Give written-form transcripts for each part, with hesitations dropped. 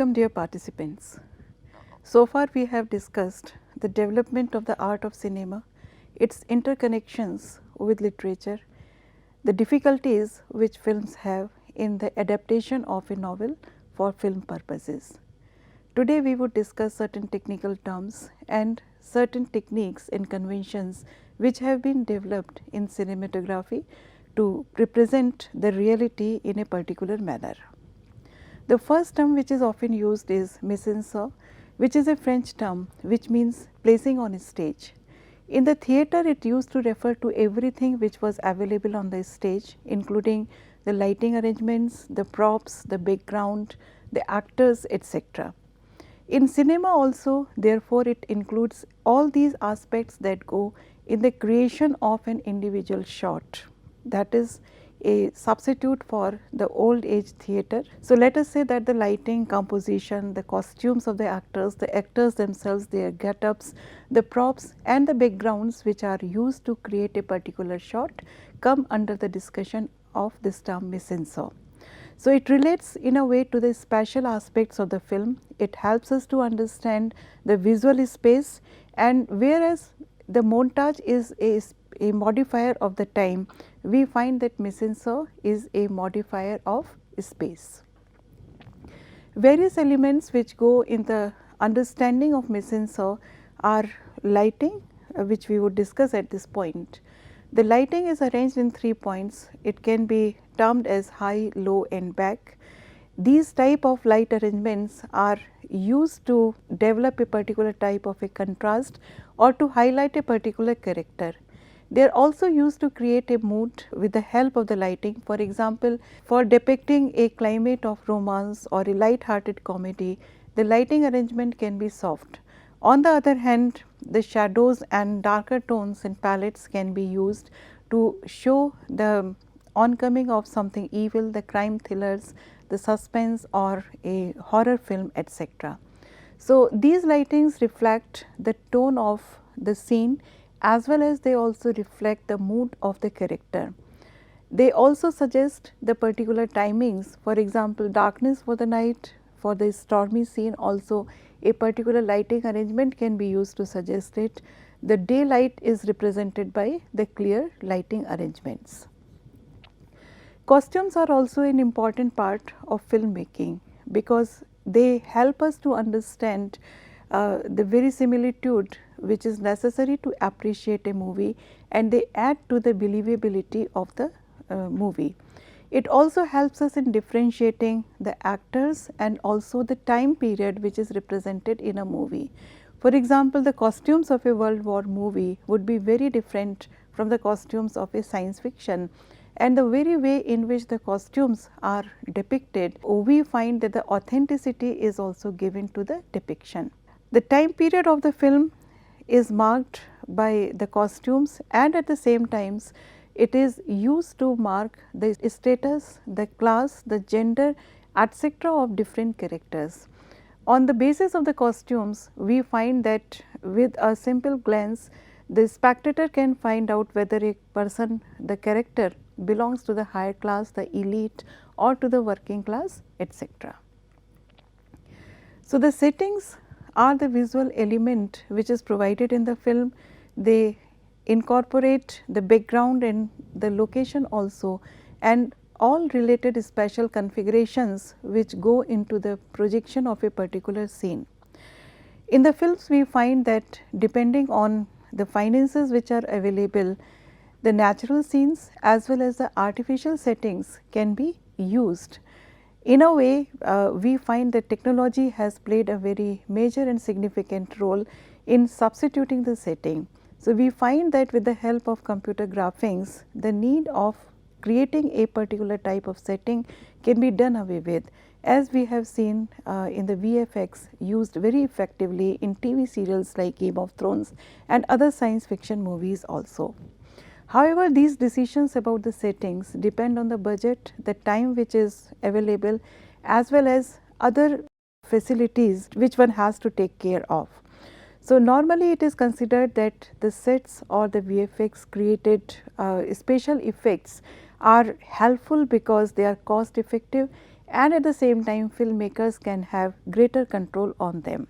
Welcome dear participants. So far we have discussed the development of the art of cinema, its interconnections with literature, the difficulties which films have in the adaptation of a novel for film purposes. Today we would discuss certain technical terms and certain techniques and conventions which have been developed in cinematography to represent the reality in a particular manner. The first term which is often used is mise-en-scène, which is a French term which means placing on a stage. In the theatre, it used to refer to everything which was available on the stage, including the lighting arrangements, the props, the background, the actors, etc. In cinema also, therefore, it includes all these aspects that go in the creation of an individual shot, that is a substitute for the old age theatre. So, let us say that the lighting, composition, the costumes of the actors themselves, their get-ups, the props and the backgrounds which are used to create a particular shot come under the discussion of this term mise-en-scène. So, it relates in a way to the spatial aspects of the film. It helps us to understand the visual space, and whereas the montage is a modifier of the time, we find that mise-en-scène is a modifier of space. Various elements which go in the understanding of mise-en-scène are lighting, which we would discuss at this point. The lighting is arranged in 3 points. It can be termed as high, low and back. These type of light arrangements are used to develop a particular type of a contrast or to highlight a particular character. They are also used to create a mood with the help of the lighting. For example, for depicting a climate of romance or a light-hearted comedy, the lighting arrangement can be soft. On the other hand, the shadows and darker tones and palettes can be used to show the oncoming of something evil, the crime thrillers, the suspense or a horror film, etc. So, these lightings reflect the tone of the scene as well as they also reflect the mood of the character. They also suggest the particular timings, for example, darkness for the night, for the stormy scene also a particular lighting arrangement can be used to suggest it. The daylight is represented by the clear lighting arrangements. Costumes are also an important part of filmmaking because they help us to understand the verisimilitude which is necessary to appreciate a movie, and they add to the believability of the movie. It also helps us in differentiating the actors and also the time period which is represented in a movie. For example, the costumes of a World War movie would be very different from the costumes of a science fiction, and the very way in which the costumes are depicted, we find that the authenticity is also given to the depiction. The time period of the film is marked by the costumes, and at the same times it is used to mark the status, the class, the gender, etc. of different characters. On the basis of the costumes, we find that with a simple glance, the spectator can find out whether a person, the character belongs to the higher class, the elite or to the working class, etc. So, the settings are the visual element which is provided in the film. They incorporate the background and the location also, and all related special configurations which go into the projection of a particular scene. In the films, we find that depending on the finances which are available, the natural scenes as well as the artificial settings can be used. In a way, we find that technology has played a very major and significant role in substituting the setting. So, we find that with the help of computer graphics, the need of creating a particular type of setting can be done away with, as we have seen in the VFX used very effectively in TV serials like Game of Thrones and other science fiction movies also. However, these decisions about the settings depend on the budget, the time which is available, as well as other facilities which one has to take care of. So, normally it is considered that the sets or the VFX created special effects are helpful because they are cost effective and at the same time filmmakers can have greater control on them.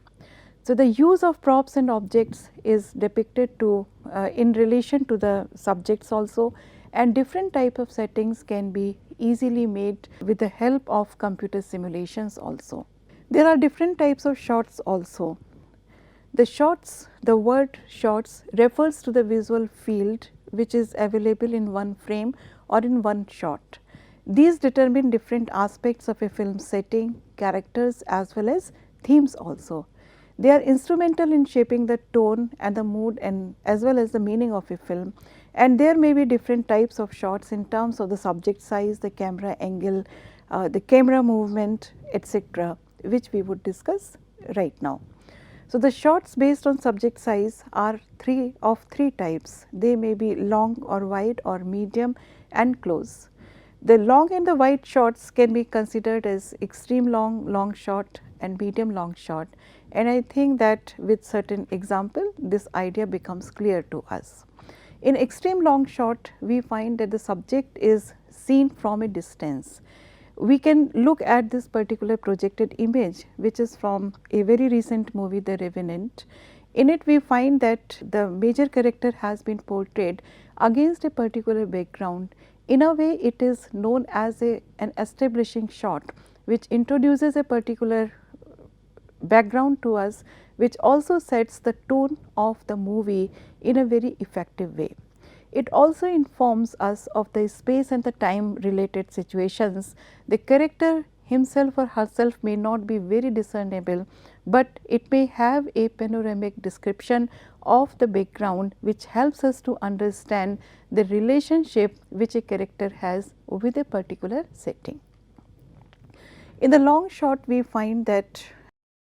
So, the use of props and objects is depicted to in relation to the subjects also, and different type of settings can be easily made with the help of computer simulations also. There are different types of shots also. The shots, the word shots refers to the visual field which is available in one frame or in one shot. These determine different aspects of a film setting, characters as well as themes also. They are instrumental in shaping the tone and the mood and as well as the meaning of a film, and there may be different types of shots in terms of the subject size, the camera angle, the camera movement, etc., which we would discuss right now. So, the shots based on subject size are three types. They may be long or wide or medium and close. The long and the wide shots can be considered as extreme long shot and medium long shot, and I think that with certain example this idea becomes clear to us. In extreme long shot, we find that the subject is seen from a distance. We can look at this particular projected image which is from a very recent movie, The Revenant. In it we find that the major character has been portrayed against a particular background. In a way it is known as an establishing shot which introduces a particular background to us, which also sets the tone of the movie in a very effective way. It also informs us of the space and the time related situations. The character himself or herself may not be very discernible, but it may have a panoramic description of the background which helps us to understand the relationship which a character has with a particular setting. In the long shot, we find that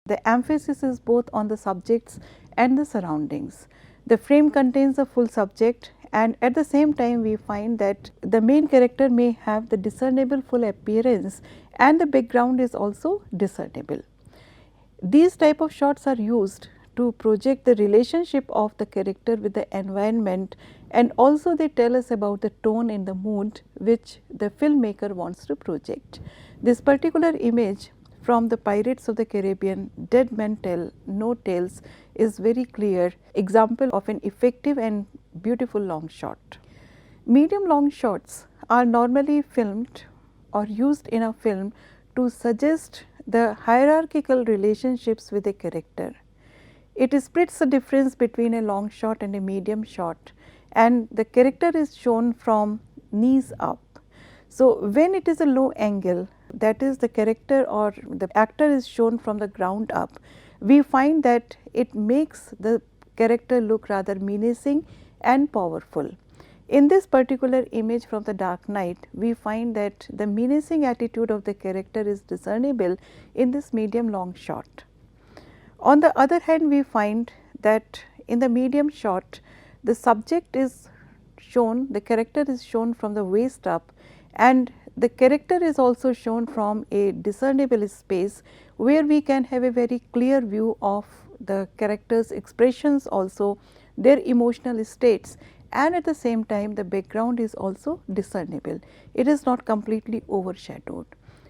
the emphasis is both on the subjects and the surroundings. The frame contains the full subject, and at the same time we find that the main character may have the discernible full appearance and the background is also discernible. These type of shots are used to project the relationship of the character with the environment, and also they tell us about the tone and the mood which the filmmaker wants to project. This particular image from the Pirates of the Caribbean, Dead Men Tell No Tales, is very clear example of an effective and beautiful long shot. Medium long shots are normally filmed or used in a film to suggest the hierarchical relationships with a character. It splits the difference between a long shot and a medium shot, and the character is shown from knees up. So, when it is a low angle, that is the character or the actor is shown from the ground up, we find that it makes the character look rather menacing and powerful. In this particular image from the Dark Knight, we find that the menacing attitude of the character is discernible in this medium long shot. On the other hand, we find that in the medium shot, the subject is shown, the character is shown from the waist up, and the character is also shown from a discernible space where we can have a very clear view of the character's expressions, also their emotional states, and at the same time the background is also discernible. It is not completely overshadowed.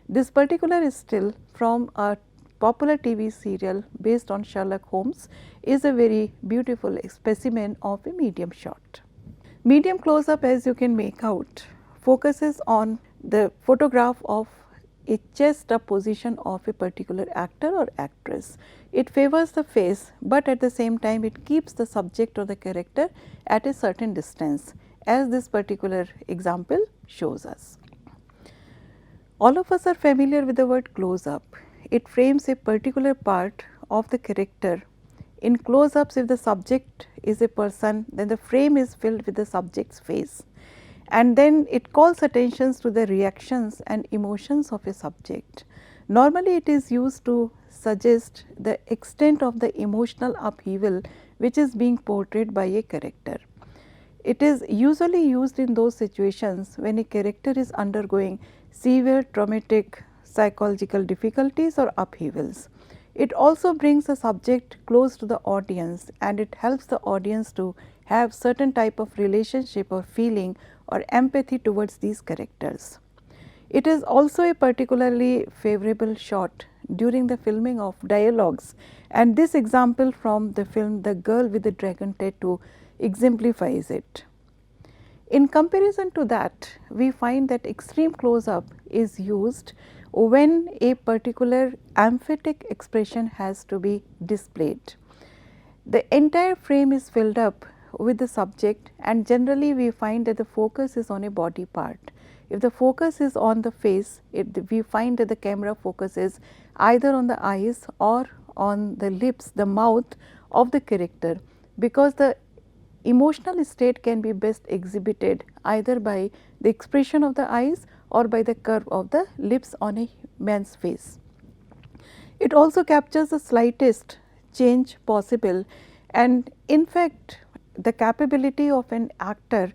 This particular still from a popular TV serial based on Sherlock Holmes is a very beautiful specimen of a medium shot. Medium close up, as you can make out, focuses on the photograph of a chest up position of a particular actor or actress. It favors the face, but at the same time it keeps the subject or the character at a certain distance, as this particular example shows us. All of us are familiar with the word close up. It frames a particular part of the character. In close ups, if the subject is a person, then the frame is filled with the subject's face, and then it calls attentions to the reactions and emotions of a subject. Normally it is used to suggest the extent of the emotional upheaval which is being portrayed by a character. It is usually used in those situations when a character is undergoing severe traumatic psychological difficulties or upheavals. It also brings the subject close to the audience, and it helps the audience to have certain type of relationship or feeling or empathy towards these characters. It is also a particularly favorable shot during the filming of dialogues, and this example from the film The Girl with the Dragon Tattoo exemplifies it. In comparison to that, we find that extreme close up is used when a particular emphatic expression has to be displayed. The entire frame is filled up with the subject, and generally we find that the focus is on a body part. If the focus is on the face, we find that the camera focuses either on the eyes or on the lips, the mouth of the character, because the emotional state can be best exhibited either by the expression of the eyes or by the curve of the lips on a man's face. It also captures the slightest change possible, and in fact the capability of an actor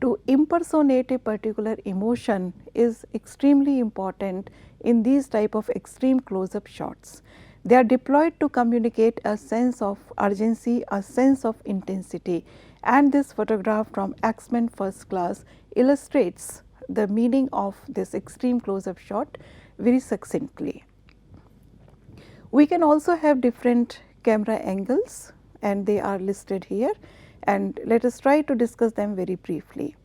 to impersonate a particular emotion is extremely important in these type of extreme close up shots. They are deployed to communicate a sense of urgency, a sense of intensity, and this photograph from X-Men First Class illustrates the meaning of this extreme close up shot very succinctly. We can also have different camera angles, and they are listed here, and let us try to discuss them very briefly.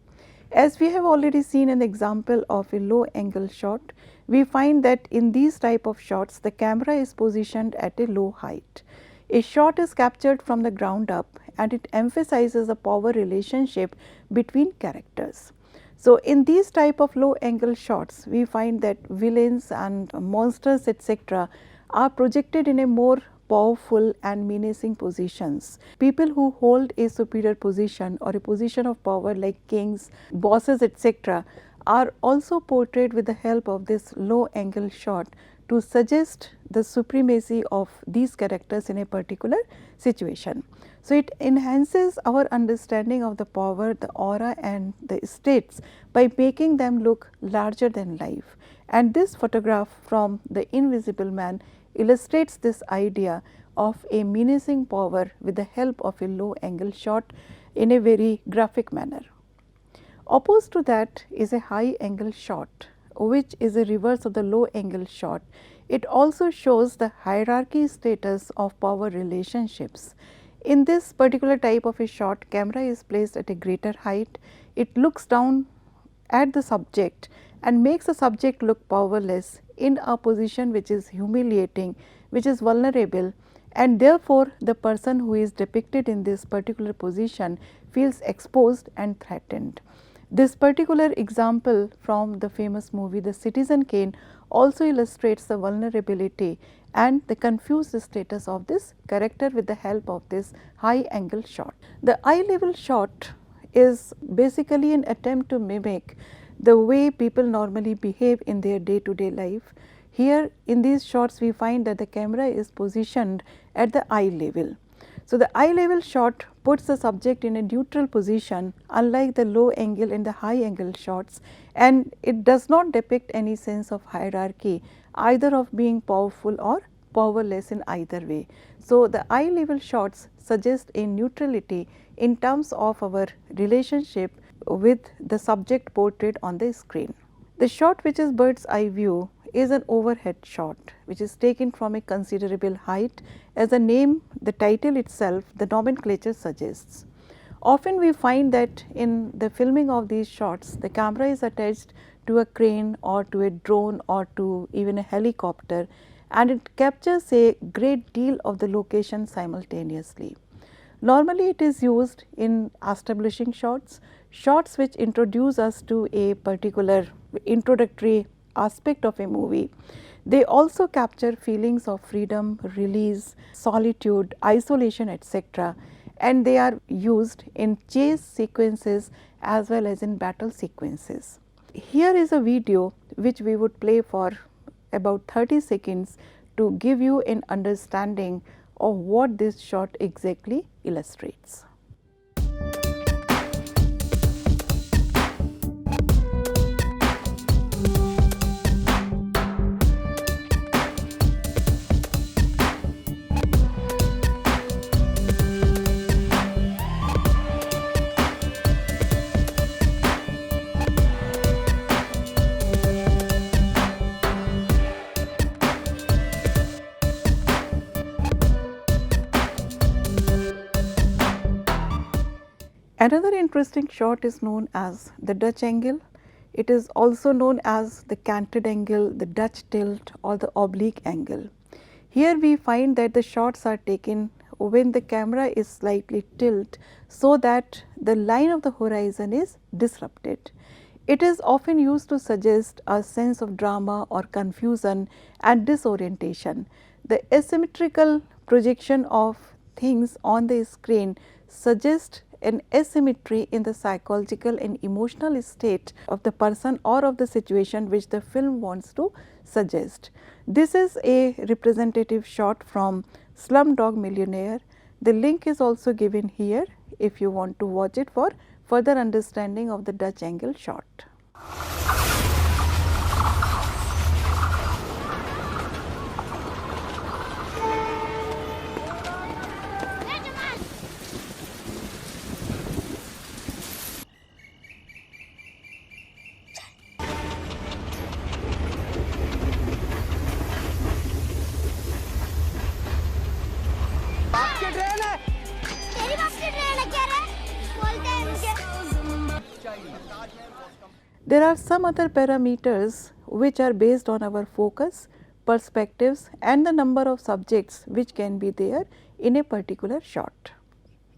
As we have already seen an example of a low angle shot, we find that in these type of shots the camera is positioned at a low height. A shot is captured from the ground up, and it emphasizes a power relationship between characters. So, in these type of low angle shots, we find that villains and monsters etc. are projected in a more powerful and menacing positions. People who hold a superior position or a position of power like kings, bosses etc. are also portrayed with the help of this low angle shot to suggest the supremacy of these characters in a particular situation. So, it enhances our understanding of the power, the aura and the states by making them look larger than life, and this photograph from The Invisible Man illustrates this idea of a menacing power with the help of a low angle shot in a very graphic manner. Opposed to that is a high angle shot, which is a reverse of the low angle shot. It also shows the hierarchy status of power relationships. In this particular type of a shot, camera is placed at a greater height. It looks down at the subject and makes the subject look powerless in a position which is humiliating, which is vulnerable, and therefore, the person who is depicted in this particular position feels exposed and threatened. This particular example from the famous movie The Citizen Kane also illustrates the vulnerability and the confused status of this character with the help of this high angle shot. The eye level shot is basically an attempt to mimic the way people normally behave in their day to day life. Here in these shots we find that the camera is positioned at the eye level. So, the eye level shot puts the subject in a neutral position, unlike the low angle and the high angle shots, and it does not depict any sense of hierarchy either of being powerful or powerless in either way. So, the eye level shots suggest a neutrality in terms of our relationship with the subject portrayed on the screen. The shot, which is bird's eye view, is an overhead shot which is taken from a considerable height, as the name, the title itself, the nomenclature suggests. Often we find that in the filming of these shots, the camera is attached to a crane or to a drone or to even a helicopter, and it captures a great deal of the location simultaneously. Normally it is used in establishing shots, shots which introduce us to a particular introductory aspect of a movie. They also capture feelings of freedom, release, solitude, isolation etc., and they are used in chase sequences as well as in battle sequences. Here is a video which we would play for about 30 seconds to give you an understanding of what this shot exactly illustrates. Another interesting shot is known as the Dutch angle. It is also known as the canted angle, the Dutch tilt or the oblique angle. Here we find that the shots are taken when the camera is slightly tilted so that the line of the horizon is disrupted. It is often used to suggest a sense of drama or confusion and disorientation. The asymmetrical projection of things on the screen suggests an asymmetry in the psychological and emotional state of the person or of the situation which the film wants to suggest. This is a representative shot from Slumdog Millionaire. The link is also given here if you want to watch it for further understanding of the Dutch angle shot. There are some other parameters which are based on our focus, perspectives and the number of subjects which can be there in a particular shot.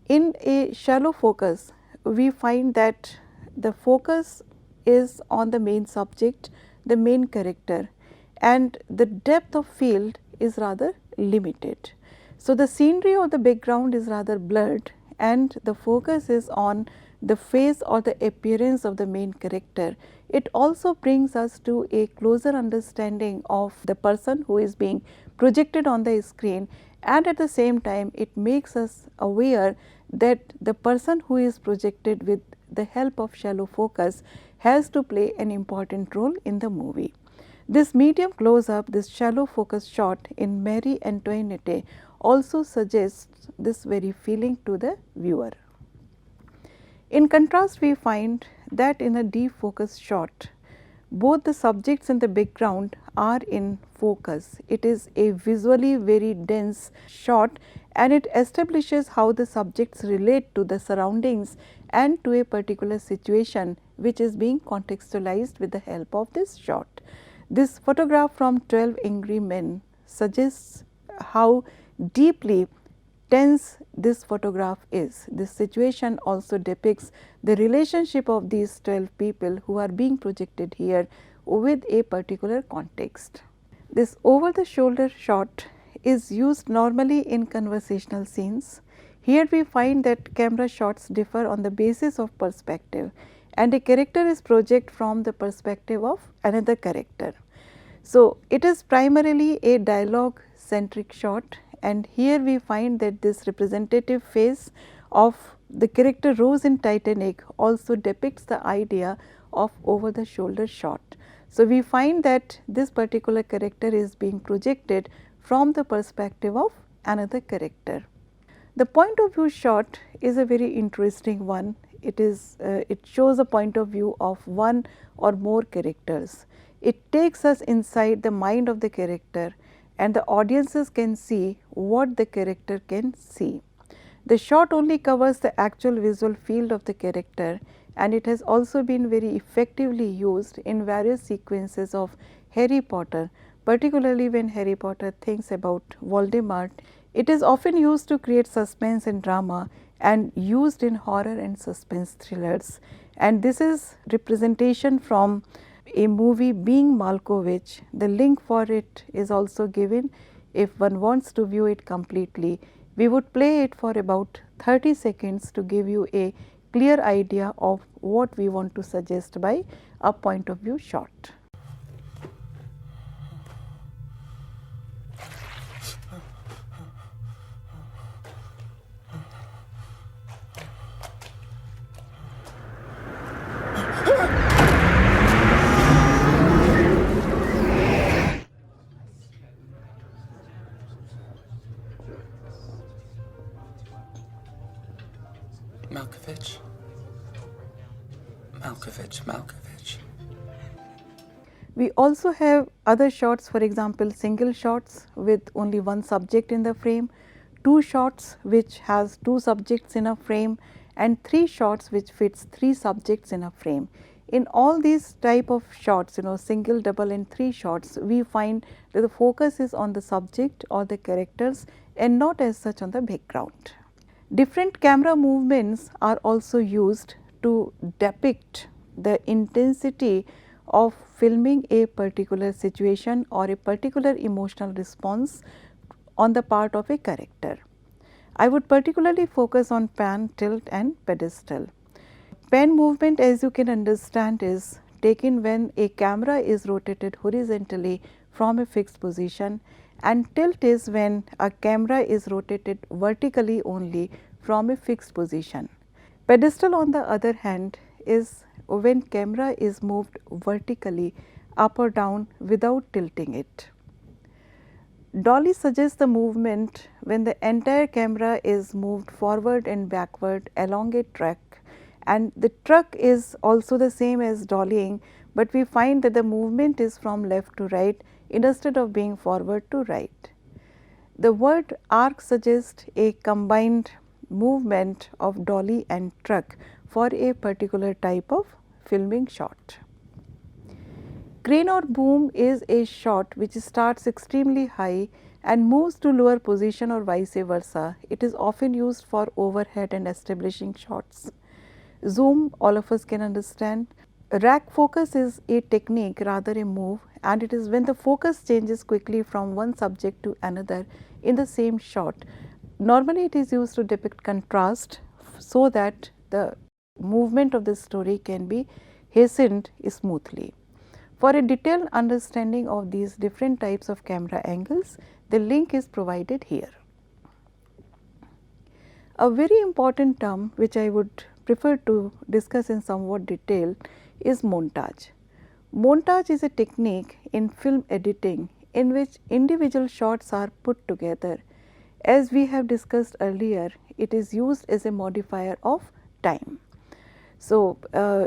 In a shallow focus, we find that the focus is on the main subject, the main character, and the depth of field is rather limited. So, the scenery or the background is rather blurred and the focus is on the face or the appearance of the main character. It also brings us to a closer understanding of the person who is being projected on the screen, and at the same time it makes us aware that the person who is projected with the help of shallow focus has to play an important role in the movie. This medium close up, this shallow focus shot in Marie Antoinette also suggests this very feeling to the viewer. In contrast, we find that in a deep focus shot, both the subjects and the background are in focus. It is a visually very dense shot and it establishes how the subjects relate to the surroundings and to a particular situation which is being contextualized with the help of this shot. This photograph from 12 Angry Men suggests how deeply tense this photograph is. This situation also depicts the relationship of these 12 people who are being projected here with a particular context. This over the shoulder shot is used normally in conversational scenes. Here we find that camera shots differ on the basis of perspective and a character is projected from the perspective of another character. So, it is primarily a dialogue centric shot, and here we find that this representative face of the character Rose in Titanic also depicts the idea of over the shoulder shot. So, we find that this particular character is being projected from the perspective of another character. The point of view shot is a very interesting one. It shows a point of view of one or more characters. It takes us inside the mind of the character and the audiences can see what the character can see. The shot only covers the actual visual field of the character, and it has also been very effectively used in various sequences of Harry Potter, particularly when Harry Potter thinks about Voldemort. It is often used to create suspense and drama and used in horror and suspense thrillers, and this is representation from a movie Being Malkovich. The link for it is also given if one wants to view it completely. We would play it for about 30 seconds to give you a clear idea of what we want to suggest by a point of view shot. Malkovich. Malkovich, Malkovich. We also have other shots, for example, single shots with only one subject in the frame, two shots which has two subjects in a frame, and 3 shots which fits 3 subjects in a frame. In all these type of shots, single, double and 3 shots, we find that the focus is on the subject or the characters and not as such on the background. Different camera movements are also used to depict the intensity of filming a particular situation or a particular emotional response on the part of a character. I would particularly focus on pan, tilt and pedestal. Pan movement, as you can understand, is taken when a camera is rotated horizontally from a fixed position, and tilt is when a camera is rotated vertically only from a fixed position. Pedestal, on the other hand, is when camera is moved vertically up or down without tilting it. Dolly suggests the movement when the entire camera is moved forward and backward along a track, and the truck is also the same as dollying, but we find that the movement is from left to right instead of being forward to right. The word arc suggests a combined movement of dolly and truck for a particular type of filming shot. Crane or boom is a shot which starts extremely high and moves to lower position or vice versa. It is often used for overhead and establishing shots. Zoom, all of us can understand. Rack focus is a technique, rather a move, and it is when the focus changes quickly from one subject to another in the same shot. Normally it is used to depict contrast so that the movement of the story can be hastened smoothly. For a detailed understanding of these different types of camera angles, the link is provided here. A very important term which I would prefer to discuss in somewhat detail is montage. Montage is a technique in film editing in which individual shots are put together. As we have discussed earlier, it is used as a modifier of time. So,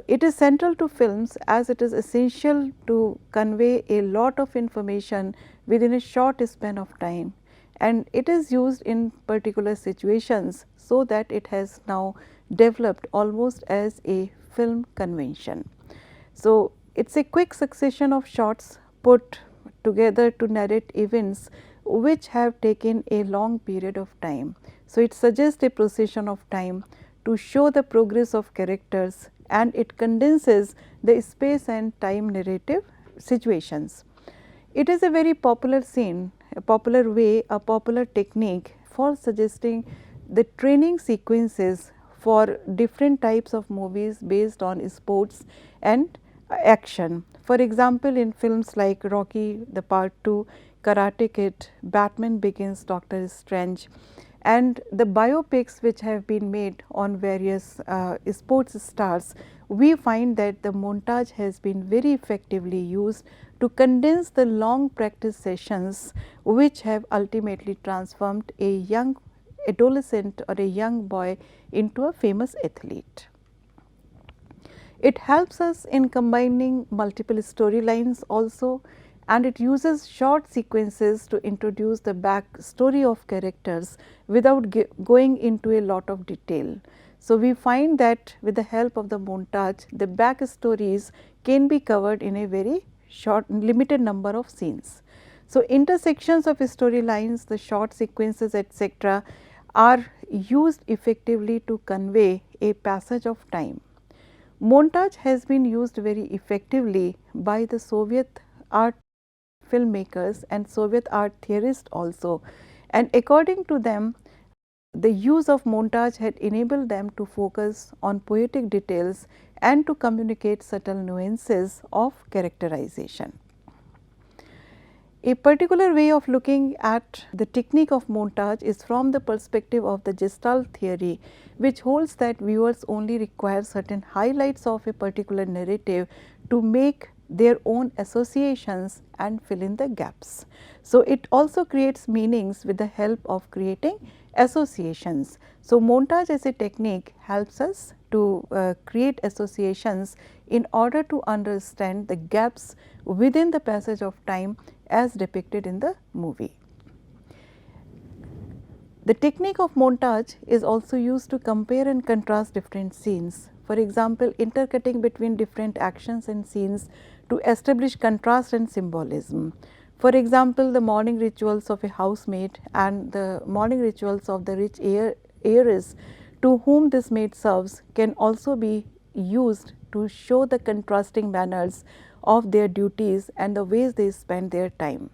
it is central to films as it is essential to convey a lot of information within a short span of time, and it is used in particular situations so that it has now developed almost as a film convention. So, it is a quick succession of shots put together to narrate events which have taken a long period of time. So, it suggests a procession of time to show the progress of characters, and it condenses the space and time narrative situations. It is a very popular scene, a popular way, a popular technique for suggesting the training sequences for different types of movies based on sports and action. For example, in films like Rocky the Part 2, Karate Kid, Batman Begins, Doctor Strange, and the biopics which have been made on various sports stars, we find that the montage has been very effectively used to condense the long practice sessions which have ultimately transformed a young adolescent or a young boy into a famous athlete. It helps us in combining multiple storylines also, and it uses short sequences to introduce the back story of characters without going into a lot of detail. So, we find that with the help of the montage, the back stories can be covered in a very short limited number of scenes. So, intersections of storylines, the short sequences etc., are used effectively to convey a passage of time. Montage has been used very effectively by the Soviet art filmmakers and Soviet art theorists also, and according to them, the use of montage had enabled them to focus on poetic details and to communicate subtle nuances of characterization. A particular way of looking at the technique of montage is from the perspective of the Gestalt theory, which holds that viewers only require certain highlights of a particular narrative to make their own associations and fill in the gaps. So, it also creates meanings with the help of creating associations. So, montage as a technique helps us to create associations in order to understand the gaps within the passage of time as depicted in the movie. The technique of montage is also used to compare and contrast different scenes. For example, intercutting between different actions and scenes to establish contrast and symbolism. For example, the morning rituals of a housemaid and the morning rituals of the rich heiress to whom this maid serves can also be used to show the contrasting manners of their duties and the ways they spend their time.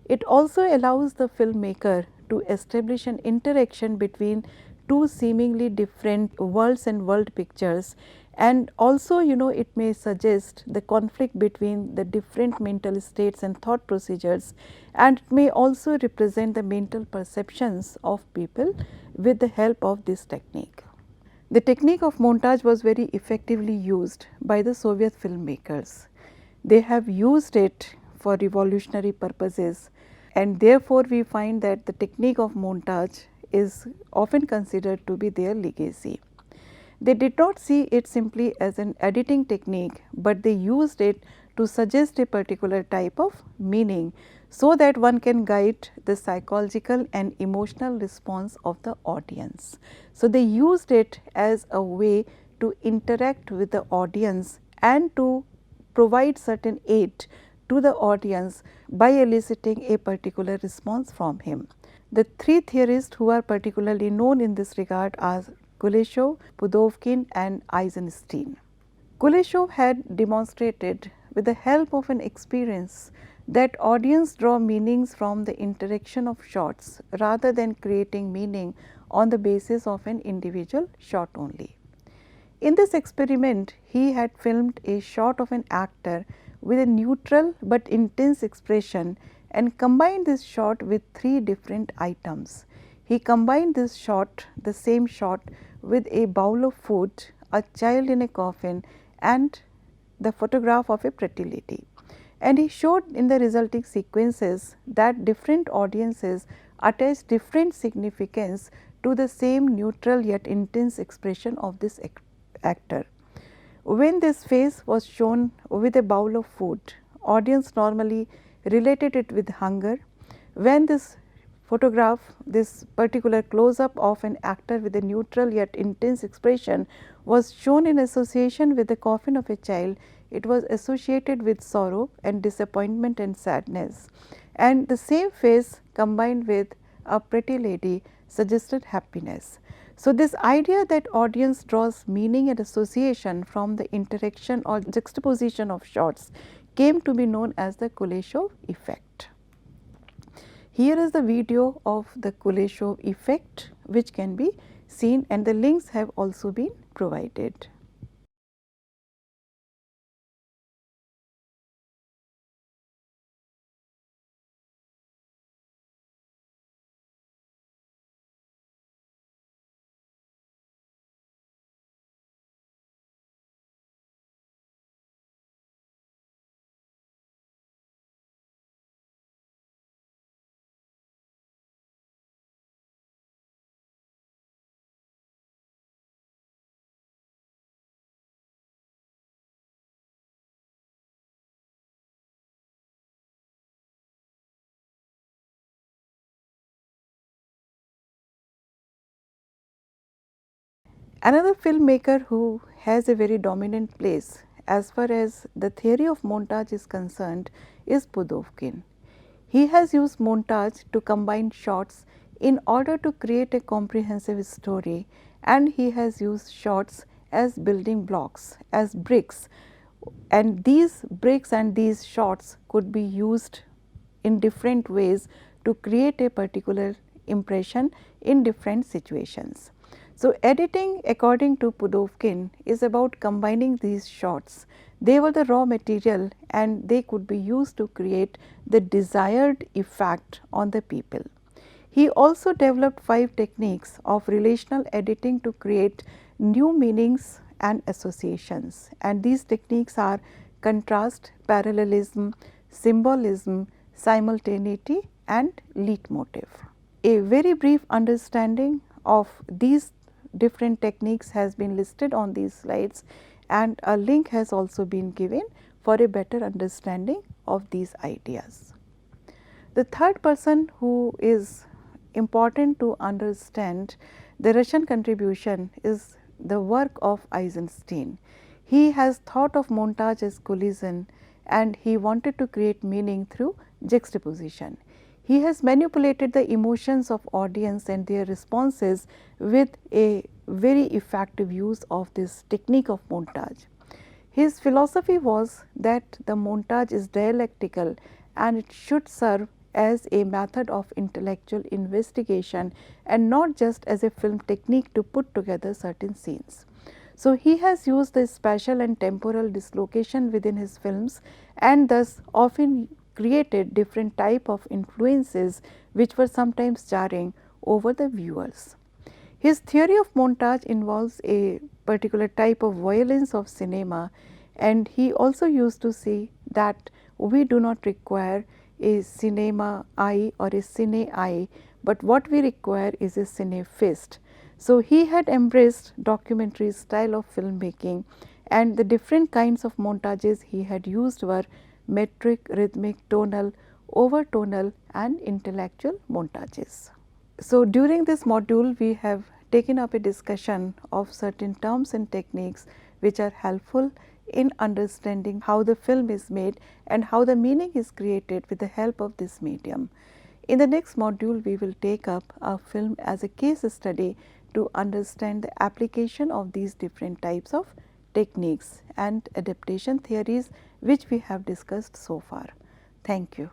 It also allows the filmmaker to establish an interaction between two seemingly different worlds and world pictures, and also it may suggest the conflict between the different mental states and thought procedures, and it may also represent the mental perceptions of people with the help of this technique. The technique of montage was very effectively used by the Soviet filmmakers. They have used it for revolutionary purposes, and therefore, we find that the technique of montage is often considered to be their legacy. They did not see it simply as an editing technique, but they used it to suggest a particular type of meaning, so that one can guide the psychological and emotional response of the audience. So, they used it as a way to interact with the audience and to provide certain aid to the audience by eliciting a particular response from him. The three theorists who are particularly known in this regard are Kuleshov, Pudovkin and Eisenstein. Kuleshov had demonstrated with the help of an experience that audience draw meanings from the interaction of shots rather than creating meaning on the basis of an individual shot only. In this experiment, he had filmed a shot of an actor with a neutral but intense expression and combined this shot with three different items. He combined this shot, the same shot, with a bowl of food, a child in a coffin and the photograph of a pretty lady. And he showed in the resulting sequences that different audiences attach different significance to the same neutral yet intense expression of this actor. When this face was shown with a bowl of food, audience normally related it with hunger. When this photograph, this particular close up of an actor with a neutral yet intense expression was shown in association with the coffin of a child, it was associated with sorrow and disappointment and sadness, and the same face combined with a pretty lady suggested happiness. So, this idea that audience draws meaning and association from the interaction or juxtaposition of shots came to be known as the Kuleshov effect. Here is the video of the Kuleshov effect, which can be seen, and the links have also been provided. Another filmmaker who has a very dominant place as far as the theory of montage is concerned is Pudovkin. He has used montage to combine shots in order to create a comprehensive story, and he has used shots as building blocks, as bricks, and these bricks and these shots could be used in different ways to create a particular impression in different situations. So, editing according to Pudovkin is about combining these shots. They were the raw material and they could be used to create the desired effect on the people. He also developed 5 techniques of relational editing to create new meanings and associations, and these techniques are contrast, parallelism, symbolism, simultaneity and leitmotif. A very brief understanding of these different techniques has been listed on these slides, and a link has also been given for a better understanding of these ideas. The third person who is important to understand the Russian contribution is the work of Eisenstein. He has thought of montage as collision and he wanted to create meaning through juxtaposition. He has manipulated the emotions of audience and their responses with a very effective use of this technique of montage. His philosophy was that the montage is dialectical and it should serve as a method of intellectual investigation and not just as a film technique to put together certain scenes. So, he has used the spatial and temporal dislocation within his films and thus often created different type of influences which were sometimes jarring over the viewers. His theory of montage involves a particular type of violence of cinema and he also used to say that we do not require a cinema eye or a cine eye, but what we require is a cine fist. So, he had embraced documentary style of filmmaking and the different kinds of montages he had used were metric, rhythmic, tonal, overtonal and intellectual montages. So, during this module we have taken up a discussion of certain terms and techniques which are helpful in understanding how the film is made and how the meaning is created with the help of this medium. In the next module, we will take up a film as a case study to understand the application of these different types of techniques and adaptation theories which we have discussed so far. Thank you.